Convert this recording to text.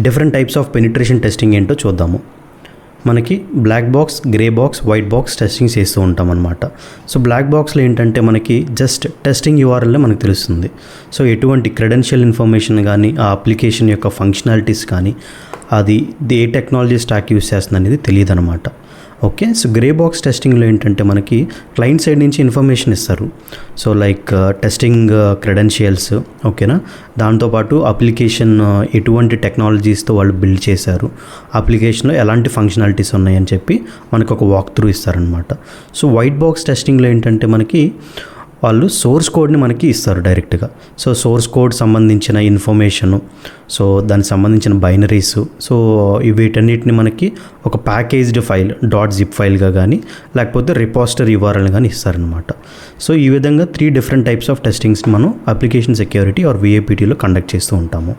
Different types of penetration testing ఏంటో చూద్దాము. మనకి black box, grey box, white box testing చేస్తూ ఉంటాం అనమాట. సో బ్లాక్ బాక్స్లో ఏంటంటే మనకి జస్ట్ టెస్టింగ్ యూఆర్ఎల్ మనకు తెలుస్తుంది. సో ఎటువంటి క్రెడెన్షియల్ ఇన్ఫర్మేషన్ కానీ, ఆ అప్లికేషన్ యొక్క ఫంక్షనాలిటీస్ కానీ, అది ఏ టెక్నాలజీ స్టాక్ యూస్ చేస్తుంది అనేది తెలియదు అనమాట. ఓకే, సో గ్రే బాక్స్ టెస్టింగ్లో ఏంటంటే మనకి క్లయింట్ సైడ్ నుంచి ఇన్ఫర్మేషన్ ఇస్తారు. సో లైక్ టెస్టింగ్ క్రెడెన్షియల్స్, ఓకేనా, దాంతోపాటు అప్లికేషన్ ఎటువంటి టెక్నాలజీస్తో వాళ్ళు బిల్డ్ చేశారు, అప్లికేషన్లో ఎలాంటి ఫంక్షనాలిటీస్ ఉన్నాయని చెప్పి మనకు ఒక వాక్ త్రూ ఇస్తారనమాట. సో వైట్ బాక్స్ టెస్టింగ్లో ఏంటంటే మనకి వాళ్ళు సోర్స్ కోడ్ని మనకి ఇస్తారు డైరెక్ట్గా. సో సోర్స్ కోడ్ సంబంధించిన ఇన్ఫర్మేషను, సో దానికి సంబంధించిన బైనరీస్, సో వీటన్నిటిని మనకి ఒక ప్యాకేజ్డ్ ఫైల్ .zip ఫైల్గా కానీ లేకపోతే రిపాజిటరీ URL కానీ ఇస్తారనమాట. సో ఈ విధంగా 3 డిఫరెంట్ టైప్స్ ఆఫ్ టెస్టింగ్స్ని మనం అప్లికేషన్ సెక్యూరిటీ ఆర్ VAPTలో కండక్ట్ చేస్తూ ఉంటాము.